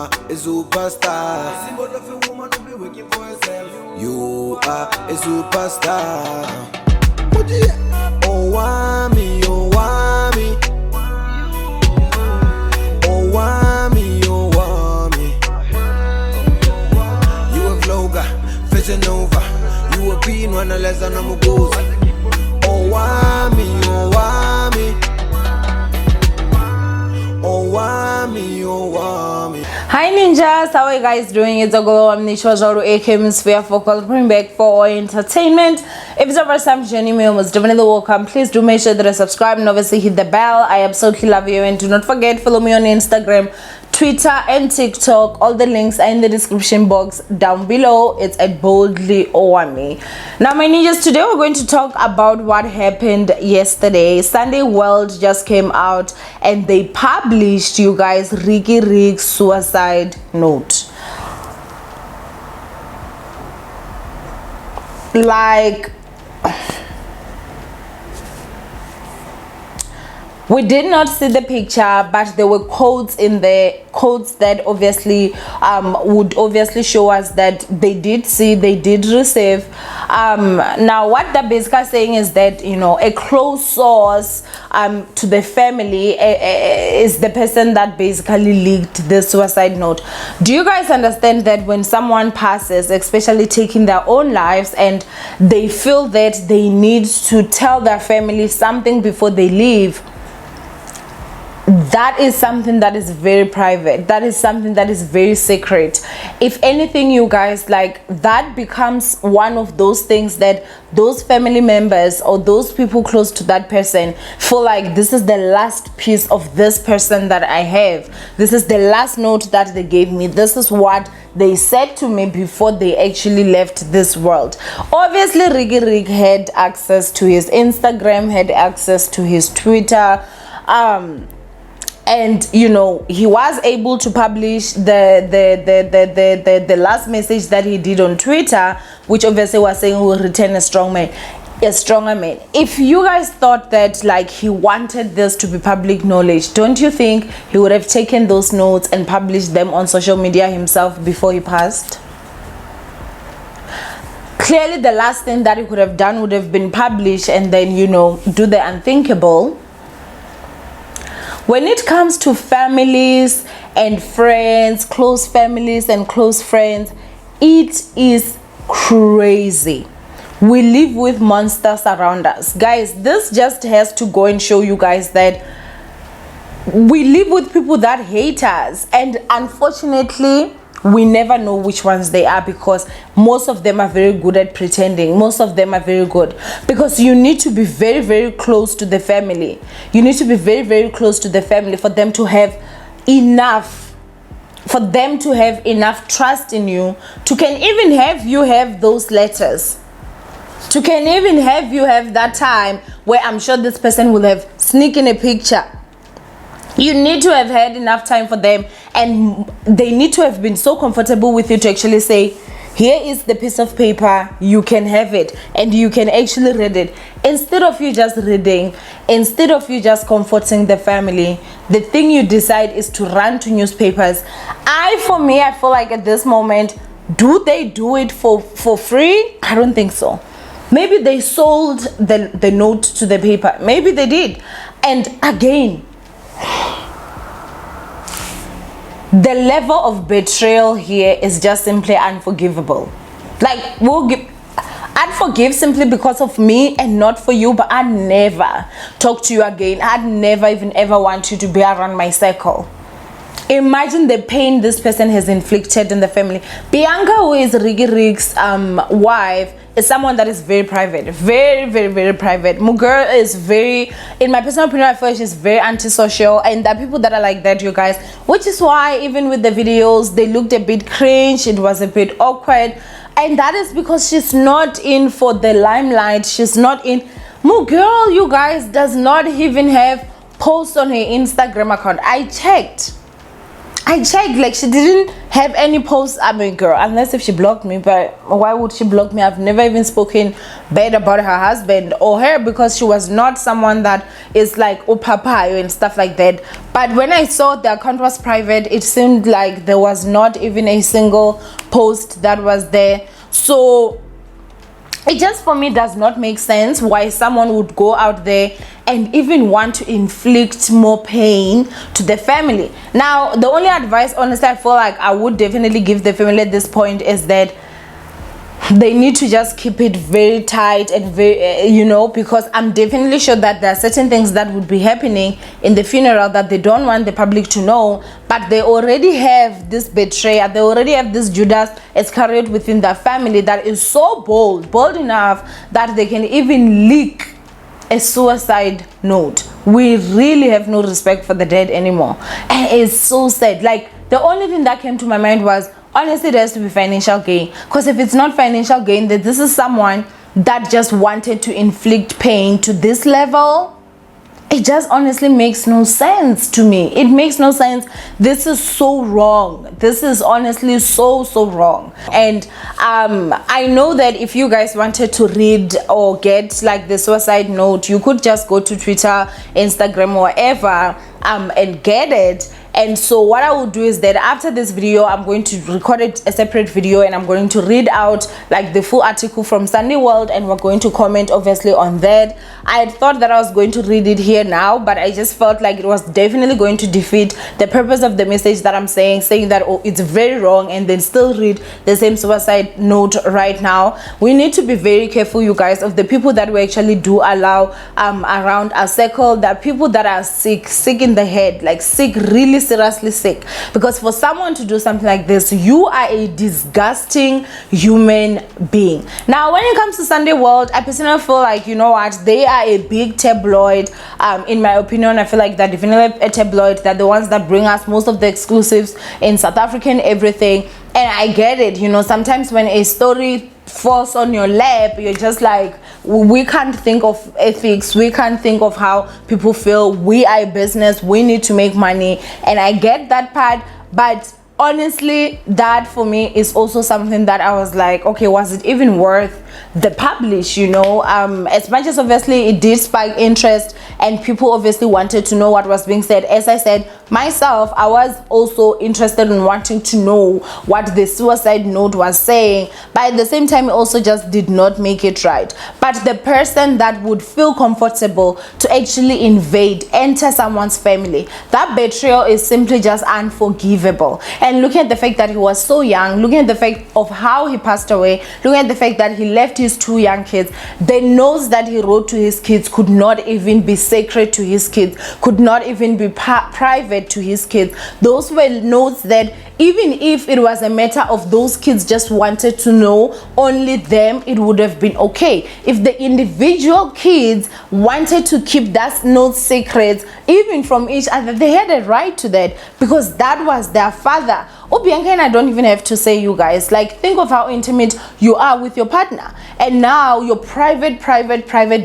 are a superstar. Symbol of a woman who be working for herself. You are a superstar. Owamie, Owamie, Owamie, Owamie. You a vlogger, fashion over. You a being one less than a mugozi. Owamie, Owamie, Owamie, Owamie. Hi ninjas, how are you guys doing? It's a girl, I'm Nisha Hemisphere Focal, bring back for entertainment. If it's your first time joining me, almost definitely welcome. Please do make sure that you subscribe and obviously hit the bell. I absolutely love you, and do not forget, follow me on Instagram, Twitter and TikTok. All the links are in the description box down below. It's at boldly Owamie. Now my ninjas, today we're going to talk about what happened yesterday. Sunday World just came out and they published, you guys, Riky's suicide note. Like, we did not see the picture, but there were quotes in there, quotes that obviously would obviously show us that they did see, they did receive. Now what they're basically saying is that, you know, a close source to the family is the person that basically leaked the suicide note. Do you guys understand that when someone passes, especially taking their own lives, and they feel that they need to tell their family something before they leave, that is something that is very private, that is something that is very secret. If anything, you guys, like, that becomes one of those things that those family members or those people close to that person feel like, this is the last piece of this person that I have, this is the last note that they gave me, this is what they said to me before they actually left this world. Obviously Riky had access to his Instagram, had access to his Twitter, and you know, he was able to publish the last message that he did on Twitter, which obviously was saying he will return a stronger man. If you guys thought that, like, he wanted this to be public knowledge, don't you think he would have taken those notes and published them on social media himself before he passed? Clearly the last thing that he could have done would have been publish and then, you know, do the unthinkable. When it comes to families and friends, close families and close friends, it is crazy. We live with monsters around us. Guys, this just has to go and show you guys that we live with people that hate us, and unfortunately we never know which ones they are, because most of them are very good at pretending. Most of them are very good, because you need to be very, very close to the family. You need to be very, very close to the family for them to have enough, trust in you to can even have you have those letters, to can even have you have that time where I'm sure this person will have sneak in a picture. You need to have had enough time for them, and they need to have been so comfortable with you to actually say, here is the piece of paper, you can have it and you can actually read it. Instead of you just reading, instead of you just comforting the family, the thing you decide is to run to newspapers. For me, I feel like at this moment, do they do it for free? I don't think so. Maybe they sold the note to the paper, maybe they did. And again, the level of betrayal here is just simply unforgivable. Like, I'd forgive simply because of me and not for you, but I'd never talk to you again. I'd never even ever want you to be around my circle. Imagine the pain this person has inflicted in the family. Bianca, who is Riky's wife, is someone that is very private, very, very, very private. Mugir is very, in my personal opinion, I feel she's very antisocial, and there are people that are like that, you guys, which is why even with the videos, they looked a bit cringe, it was a bit awkward, and that is because she's not in for the limelight. She's not in. Mugir, you guys, does not even have posts on her Instagram account. I checked I checked, like, she didn't have any posts. I mean, girl, unless if she blocked me, but why would she block me? I've never even spoken bad about her husband or her, because she was not someone that is like, oh, papa, and stuff like that. But when I saw the account was private, it seemed like there was not even a single post that was there. So it just, for me, does not make sense why someone would go out there and even want to inflict more pain to the family. Now, the only advice, honestly, I feel like I would definitely give the family at this point is that they need to just keep it very tight and very, you know, because I'm definitely sure that there are certain things that would be happening in the funeral that they don't want the public to know, but they already have this betrayal, they already have this Judas Iscariot within their family that is so bold enough that they can even leak a suicide note. We really have no respect for the dead anymore, and it's so sad. Like, the only thing that came to my mind was, honestly, there has to be financial gain, because if it's not financial gain, then this is someone that just wanted to inflict pain to this level. It just honestly makes no sense to me. It makes no sense. This is so wrong. This is honestly so wrong. And I know that if you guys wanted to read or get like the suicide note, you could just go to Twitter, Instagram, or wherever and get it. And so what I will do is that after this video, I'm going to record a separate video, and I'm going to read out like the full article from Sunday World, and we're going to comment obviously on that. I had thought that I was going to read it here now, but I just felt like it was definitely going to defeat the purpose of the message that I'm saying that, oh, it's very wrong, and then still read the same suicide note right now. We need to be very careful, you guys, of the people that we actually do allow around our circle. That people that are sick in the head, like sick, really seriously sick, because for someone to do something like this, you are a disgusting human being. Now, when it comes to Sunday World, I personally feel like, you know what, they are a big tabloid. In my opinion, I feel like they're definitely a tabloid. They're the ones that bring us most of the exclusives in South Africa and everything. And I get it, you know, sometimes when a story falls on your lap, you're just like, we can't think of ethics, we can't think of how people feel. We are a business, we need to make money, and I get that part. But honestly, that for me is also something that I was like, okay, was it even worth the publish, you know? As much as obviously it did spike interest and people obviously wanted to know what was being said, as I said myself, I was also interested in wanting to know what the suicide note was saying, but at the same time it also just did not make it right. But the person that would feel comfortable to actually enter someone's family, that betrayal is simply just unforgivable. And looking at the fact that he was so young, looking at the fact of how he passed away, looking at the fact that he left his 2 young kids, the notes that he wrote to his kids could not even be sacred to his kids, could not even be private to his kids. Those were notes that even if it was a matter of those kids just wanted to know only them, it would have been okay. If the individual kids wanted to keep that note secret, even from each other, they had a right to that, because that was their father. Bianca and I don't even have to say, you guys, like, think of how intimate you are with your partner, and now your private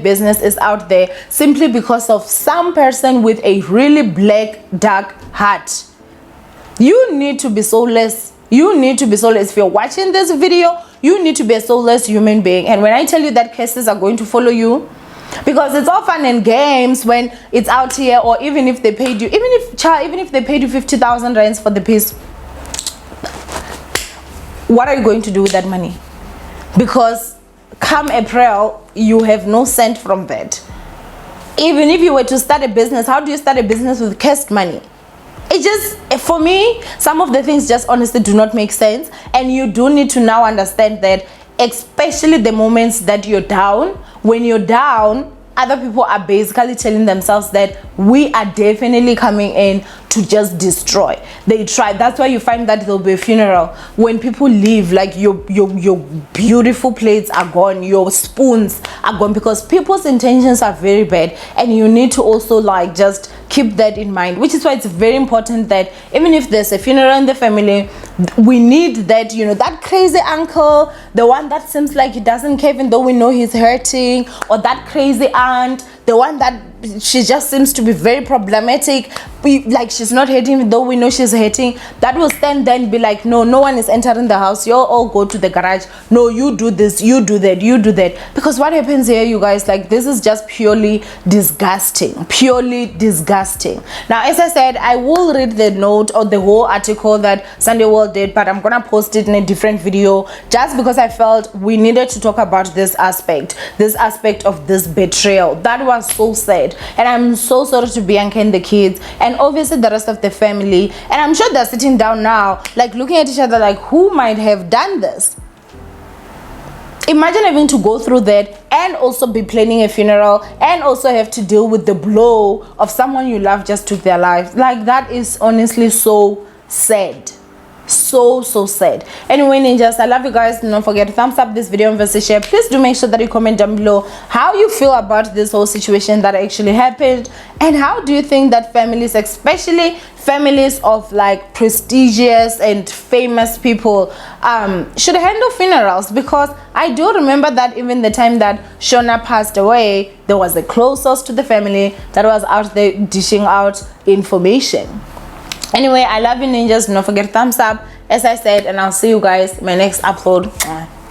business is out there simply because of some person with a really black, dark heart. You need to be soulless. You need to be soulless. If you're watching this video, you need to be a soulless human being. And when I tell you that cases are going to follow you, because it's all fun and games when it's out here, or even if they paid you, even if they paid you 50,000 rands for the piece, what are you going to do with that money? Because come April, you have no cent from that. Even if you were to start a business, how do you start a business with cursed money? It just, for me, some of the things just honestly do not make sense. And you do need to now understand that, especially the moments that you're down, when you're down, other people are basically telling themselves that we are definitely coming in to just destroy. They try. That's why you find that there'll be a funeral. When people leave, like your beautiful plates are gone, your spoons are gone, because people's intentions are very bad, and you need to also like just keep that in mind. Which is why it's very important that even if there's a funeral in the family, we need that, you know, that crazy uncle, the one that seems like he doesn't care even though we know he's hurting, or that crazy aunt, the one that she just seems to be very problematic. Like she's not hating, though we know she's hating. That will stand then be like, no one is entering the house. You all go to the garage. No, you do this, you do that, you do that. Because what happens here, you guys, like this is just purely disgusting. Purely disgusting. Now, as I said, I will read the note or the whole article that Sunday World did, but I'm gonna post it in a different video just because I felt we needed to talk about this aspect of this betrayal. That was so sad, and I'm so sorry to Bianca and the kids, and obviously the rest of the family. And I'm sure they're sitting down now, like looking at each other like, who might have done this? Imagine having to go through that and also be planning a funeral and also have to deal with the blow of someone you love just took their life. Like, that is honestly so sad. So sad. Anyway, ninjas, I love you guys. Don't forget to thumbs up this video and versus share. Please do make sure that you comment down below how you feel about this whole situation that actually happened, and how do you think that families, especially families of like prestigious and famous people, should handle funerals. Because I do remember that even the time that Shona passed away, there was a close source to the family that was out there dishing out information. Anyway, I love you, ninjas. Don't forget thumbs up, as I said, and I'll see you guys in my next upload.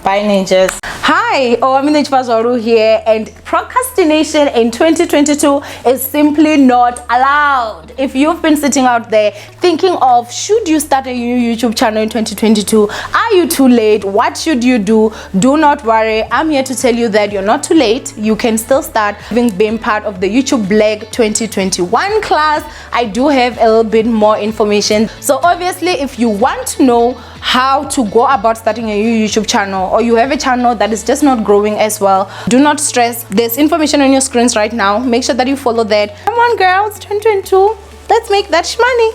Bye, ninjas. Hi, Owamie here, and procrastination in 2022 is simply not allowed. If you've been sitting out there thinking of, should you start a new YouTube channel in 2022? Are you too late? What should you do? Do not worry. I'm here to tell you that you're not too late. You can still start. Having been part of the YouTube Black 2021 class, I do have a little bit more information. So obviously, if you want to know how to go about starting a new YouTube channel, or you have a channel that is just not growing as well, do not stress. There's information on your screens right now. Make sure that you follow that. Come on, girls, 2022, let's make that money.